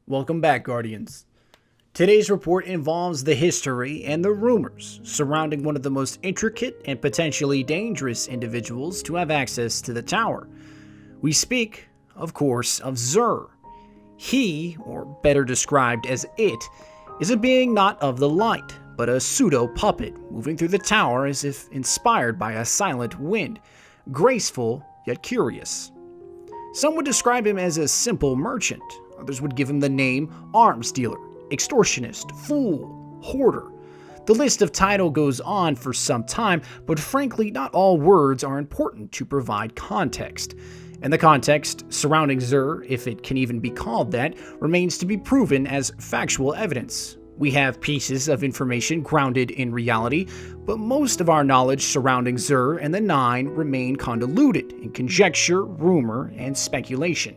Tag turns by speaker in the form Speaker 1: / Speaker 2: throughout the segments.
Speaker 1: Welcome back, Guardians. Today's report involves the history and the rumors surrounding one of the most intricate and potentially dangerous individuals to have access to the tower. We speak, of course, of Xur. He, or better described as it, is a being not of the light, but a pseudo-puppet moving through the tower as if inspired by a silent wind, graceful yet curious. Some would describe him as a simple merchant. Others would give him the name arms dealer, extortionist, fool, hoarder. The list of title goes on for some time, but frankly, not all words are important to provide context. And the context surrounding Xur, if it can even be called that, remains to be proven as factual evidence. We have pieces of information grounded in reality, but most of our knowledge surrounding Xur and the Nine remain convoluted in conjecture, rumor, and speculation.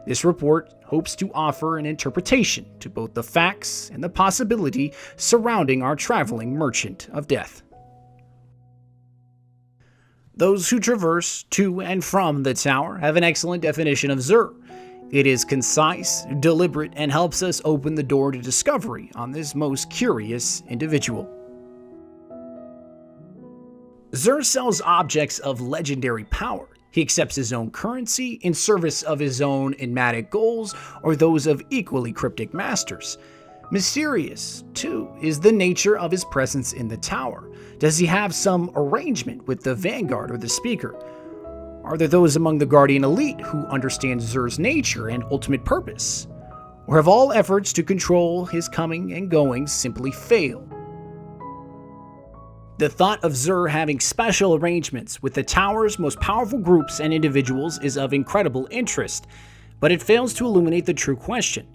Speaker 1: This report hopes to offer an interpretation to both the facts and the possibility surrounding our traveling merchant of death. Those who traverse to and from the tower have an excellent definition of Xur. It is concise, deliberate, and helps us open the door to discovery on this most curious individual. Xur sells objects of legendary power. He accepts his own currency in service of his own enigmatic goals or those of equally cryptic masters. Mysterious, too, is the nature of his presence in the tower. Does he have some arrangement with the Vanguard or the Speaker? Are there those among the Guardian elite who understand Xur's nature and ultimate purpose? Or have all efforts to control his coming and goings simply failed? The thought of Xur having special arrangements with the tower's most powerful groups and individuals is of incredible interest, but it fails to illuminate the true question.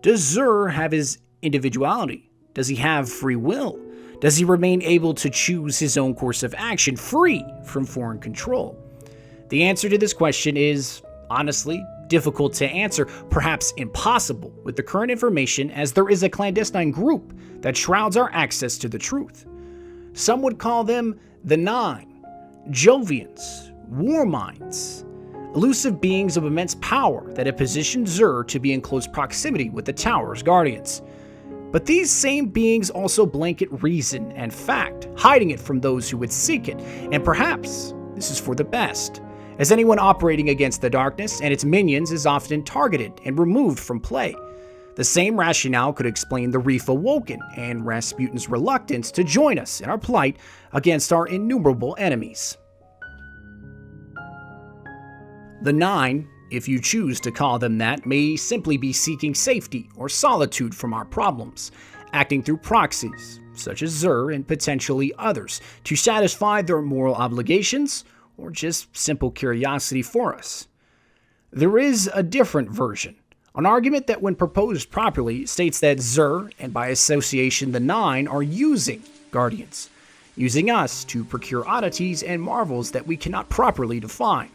Speaker 1: Does Xur have his individuality? Does he have free will? Does he remain able to choose his own course of action, free from foreign control? The answer to this question is, honestly, difficult to answer, perhaps impossible with the current information, as there is a clandestine group that shrouds our access to the truth. Some would call them the Nine, Jovians, War Minds, elusive beings of immense power that have positioned Xur to be in close proximity with the tower's guardians. But these same beings also blanket reason and fact, hiding it from those who would seek it, and perhaps this is for the best, as anyone operating against the darkness and its minions is often targeted and removed from play. The same rationale could explain the Reef Awoken and Rasputin's reluctance to join us in our plight against our innumerable enemies. The Nine, if you choose to call them that, may simply be seeking safety or solitude from our problems, acting through proxies, such as Xur and potentially others, to satisfy their moral obligations or just simple curiosity for us. There is a different version. An argument that, when proposed properly, states that Xur, and by association the Nine, are using Guardians, using us to procure oddities and marvels that we cannot properly define.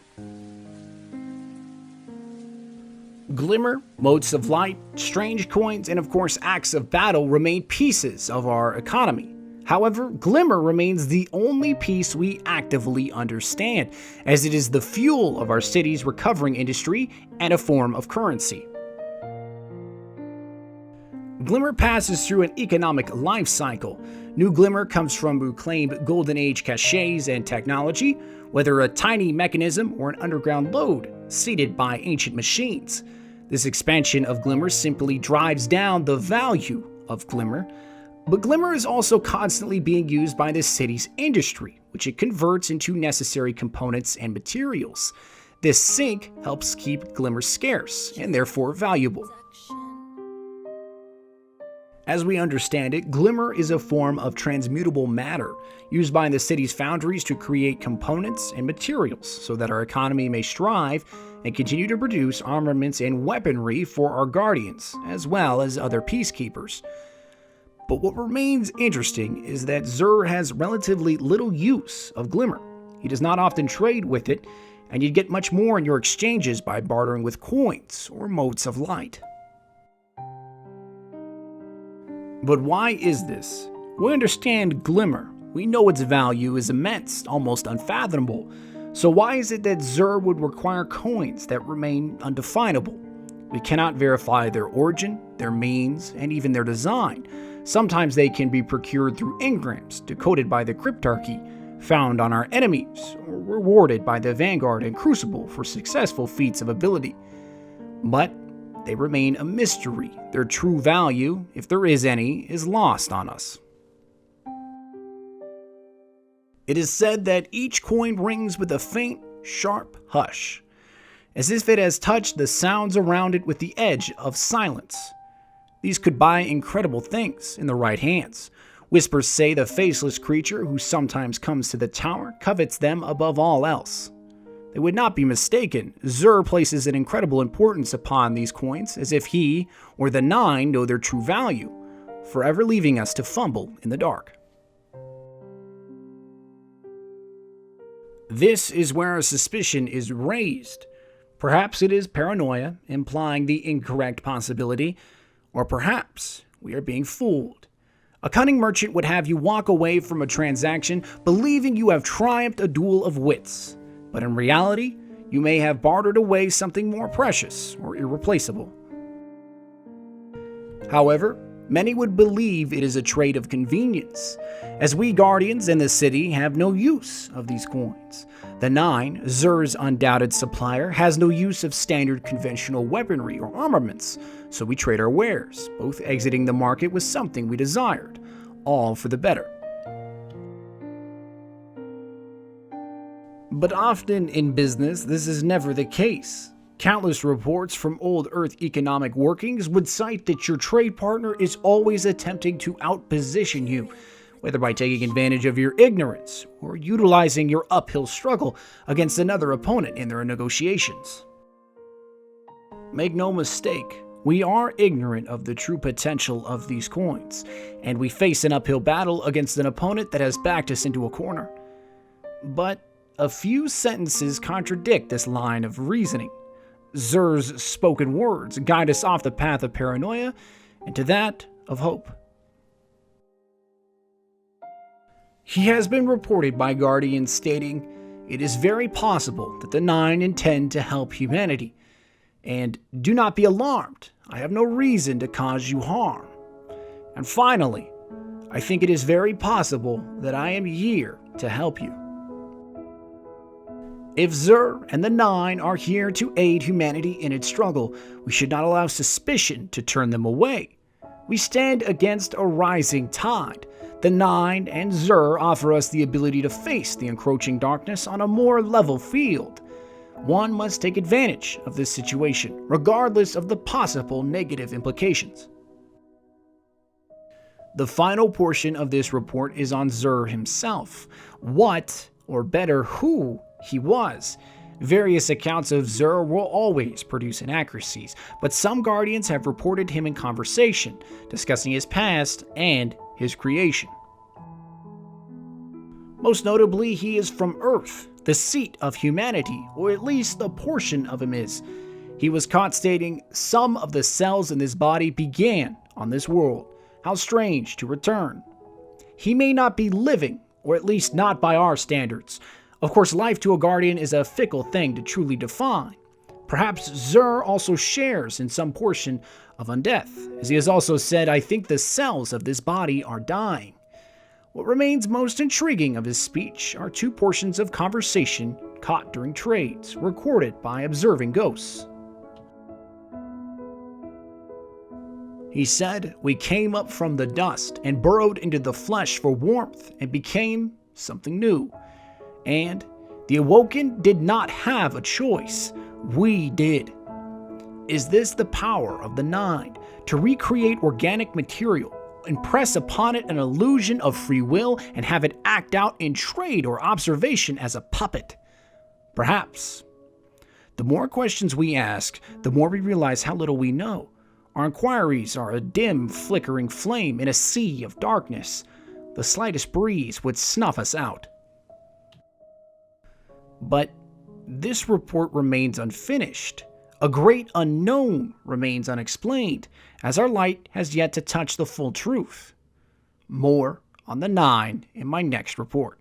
Speaker 1: Glimmer, motes of light, strange coins, and of course acts of battle remain pieces of our economy. However, Glimmer remains the only piece we actively understand, as it is the fuel of our city's recovering industry and a form of currency. Glimmer passes through an economic life cycle. New Glimmer comes from reclaimed Golden Age caches and technology, whether a tiny mechanism or an underground lode seeded by ancient machines. This expansion of Glimmer simply drives down the value of Glimmer, but Glimmer is also constantly being used by the city's industry, which it converts into necessary components and materials. This sink helps keep Glimmer scarce and therefore valuable. As we understand it, Glimmer is a form of transmutable matter used by the city's foundries to create components and materials so that our economy may strive and continue to produce armaments and weaponry for our guardians, as well as other peacekeepers. But what remains interesting is that Xur has relatively little use of Glimmer. He does not often trade with it, and you'd get much more in your exchanges by bartering with coins or motes of light. But why is this? We understand Glimmer. We know its value is immense, almost unfathomable. So why is it that Xur would require coins that remain undefinable? We cannot verify their origin, their means, and even their design. Sometimes they can be procured through engrams decoded by the cryptarchy found on our enemies, or rewarded by the Vanguard and Crucible for successful feats of ability. But they remain a mystery. Their true value, if there is any, is lost on us. It is said that each coin rings with a faint, sharp hush, as if it has touched the sounds around it with the edge of silence. These could buy incredible things in the right hands. Whispers say the faceless creature who sometimes comes to the tower covets them above all else. They would not be mistaken. Xur places an incredible importance upon these coins, as if he or the Nine know their true value, forever leaving us to fumble in the dark. This is where a suspicion is raised. Perhaps it is paranoia, implying the incorrect possibility, or perhaps we are being fooled. A cunning merchant would have you walk away from a transaction believing you have triumphed a duel of wits, but in reality, you may have bartered away something more precious or irreplaceable. However, many would believe it is a trade of convenience, as we Guardians in the city have no use of these coins. The Nine, Xur's undoubted supplier, has no use of standard conventional weaponry or armaments, so we trade our wares, both exiting the market with something we desired, all for the better. But often in business, this is never the case. Countless reports from old Earth economic workings would cite that your trade partner is always attempting to outposition you, whether by taking advantage of your ignorance or utilizing your uphill struggle against another opponent in their negotiations. Make no mistake, we are ignorant of the true potential of these coins, and we face an uphill battle against an opponent that has backed us into a corner. But a few sentences contradict this line of reasoning. Xur's spoken words guide us off the path of paranoia and to that of hope. He has been reported by Guardians stating, "It is very possible that the Nine intend to help humanity. And do not be alarmed, I have no reason to cause you harm. And finally, I think it is very possible that I am here to help you." If Xur and the Nine are here to aid humanity in its struggle, we should not allow suspicion to turn them away. We stand against a rising tide. The Nine and Xur offer us the ability to face the encroaching darkness on a more level field. One must take advantage of this situation, regardless of the possible negative implications. The final portion of this report is on Xur himself. What, or better, who he was. Various accounts of Xur will always produce inaccuracies, but some Guardians have reported him in conversation, discussing his past and his creation. Most notably, he is from Earth, the seat of humanity, or at least a portion of him is. He was caught stating, "Some of the cells in this body began on this world. How strange to return." He may not be living, or at least not by our standards. Of course, life to a Guardian is a fickle thing to truly define. Perhaps Xur also shares in some portion of undeath, as he has also said, "I think the cells of this body are dying." What remains most intriguing of his speech are two portions of conversation caught during trades, recorded by observing ghosts. He said, "We came up from the dust and burrowed into the flesh for warmth and became something new. And the Awoken did not have a choice. We did." Is this the power of the Nine? To recreate organic material, impress upon it an illusion of free will, and have it act out in trade or observation as a puppet? Perhaps. The more questions we ask, the more we realize how little we know. Our inquiries are a dim, flickering flame in a sea of darkness. The slightest breeze would snuff us out. But this report remains unfinished. A great unknown remains unexplained, as our light has yet to touch the full truth. More on the Nine in my next report.